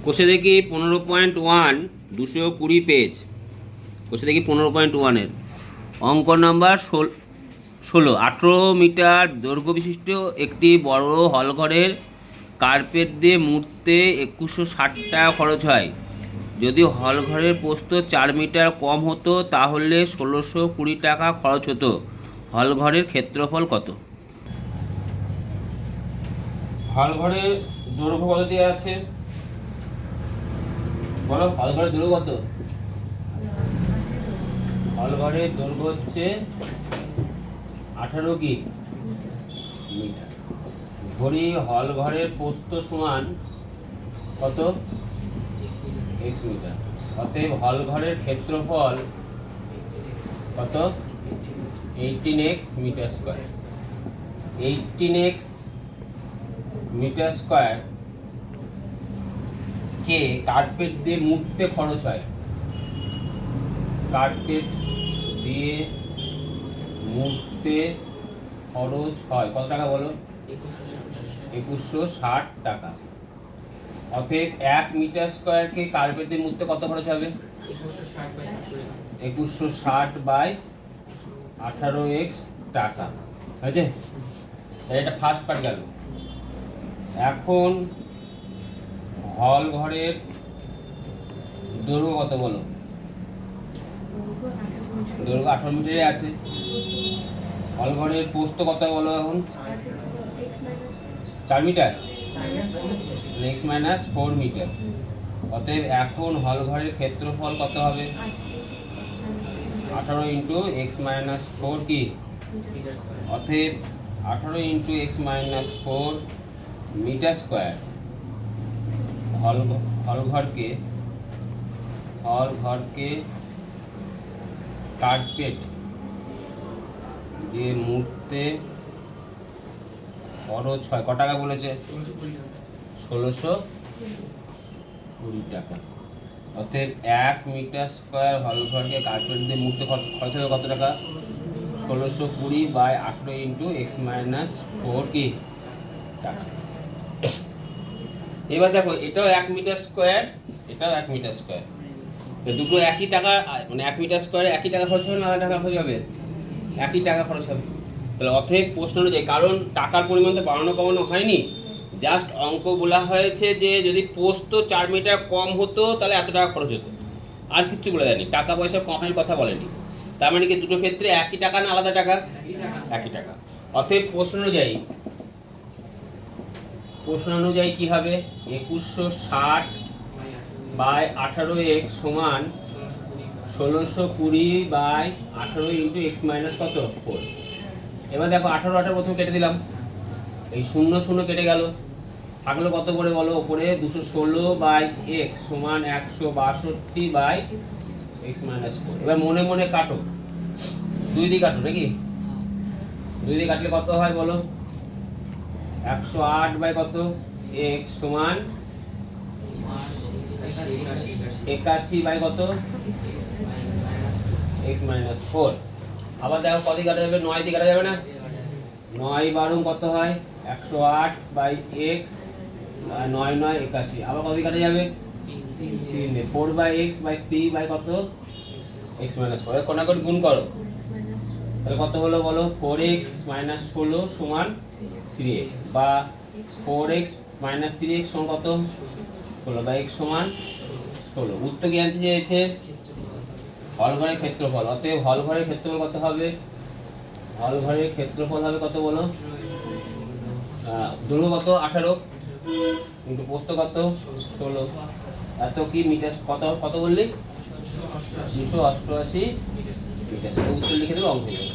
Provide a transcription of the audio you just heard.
কষে দেখি 15.1 220 পেজ। কষে দেখি 15.1-এর অঙ্ক নাম্বার 16। 18 মিটার দৈর্ঘ্য বিশিষ্ট একটি বড় হলঘরের কার্পেট দিয়ে মুড়তে 2160 টাকা খরচ হয়। যদি হলঘরের প্রস্থ 4 মিটার কম হতো তাহলে 1620 টাকা খরচ হতো। হলঘরের ক্ষেত্রফল কত? হলঘরের দৈর্ঘ্য কত দেওয়া আছে বলো? হলঘরের দৈর্ঘ্য কত? হলঘরের দৈর্ঘ্য হচ্ছে 18 কি মিটার। ধরি হলঘরের প্রস্থ সমান কত? x metre. অতএব হলঘরের ক্ষেত্রফল কত? 18x metre square. 18x metre square কে কার্পেট দিয়ে মুড়তে খরচ হয়। কার্পেট দিয়ে মুড়তে খরচ হয় কত টাকা বলো? 2160 টাকা। অতএব 1 মিটার স্কয়ারকে কার্পেট দিয়ে মুড়তে কত খরচ হবে? 2160/18x টাকা। হয়েছে? এটা ফার্স্ট পার্ট গেল। এখন হল ঘরের দৈর্ঘ্য কত বলো? দৈর্ঘ্য 18 মিটারে আছে। হল ঘরের প্রস্থ কত বলো? এখন 4 মিটার, x - 4 মিটার। অতএব এখন হল ঘরের ক্ষেত্রফল কত হবে? 18 × x - 4 কি? অতএব 18 × x - 4 মিটার স্কয়ার হলঘরকে কার্পেট দিয়ে মুড়তে খরচ হয় কত টাকা বলেছে? 1620 টাকা। অতএব 1 মিটার স্কয়ার হলঘরকে কার্পেট দিয়ে মুড়তে খরচ হবে কত টাকা? 1620/18 × x - 4 কি টাকা। এবার দেখো, এটাও 1 মিটার স্কয়ার, এটাও 1 মিটার স্কয়ার। দুটো একই টাকা, মানে 1 মিটার স্কয়ারে একই টাকা খরচ হবে না আলাদা টাকা খরচ হবে? একই টাকা খরচ হবে। তাহলে অতএব প্রশ্ন অনুযায়ী, কারণ টাকার পরিমাণ তো বাড়ানো কমানো হয়নি, জাস্ট অঙ্ক বলা হয়েছে যে যদি প্রস্থ 4 মিটার কম হতো তাহলে এত টাকা খরচ হতো, আর কিচ্ছু বলে দেয়নি, টাকা পয়সা কমের কথা বলেনি। তার মানে কি দুটো ক্ষেত্রে একই টাকা না আলাদা টাকা? একই টাকা। অতএব প্রশ্ন অনুযায়ী কি হবে? 2160/18x সমান 1620/18 × x - কত 4। এবার দেখো 18 প্রথম কেটে দিলাম, এই 0 0 কেটে গেল, থাকলো কত করে বলো? ওপরে 216/x সমান 162/x - 4। এবার মনে মনে কাটো, 2 দিয়ে কাটো নাকি? 2 দিয়ে কাটলে কত হয় বলো? 108 কত x সমান 81 কত x - 4। আবার দেখো কত দিয়ে কাটা যাবে? 9 দিয়ে কাটা যাবে না? 9 12 কত হয়? 108/x, 9 9 81। আবার কত দিয়ে কাটা যাবে? 3 দিয়ে। 4/x/3 কত x - 4। কোনাকুনি গুণ করো, তাহলে কত হলো বলো? 4x - 16 সমান 3x, বা 4x - 3x সমান কত? 16, বা x সমান 16। উত্তর কি জানতে চেয়েছে? হলঘরের ক্ষেত্রফল। অতএব হলঘরের ক্ষেত্রফল কত হবে? হলঘরের ক্ষেত্রফল হবে কত বলো? দৈর্ঘ্য কত? 18 কিন্তু প্রস্থ কত? 16। এত কি মিটার? কত বললি? 288 মিটার। উত্তর লিখে দেবে, অঙ্ক হয়ে যাবে।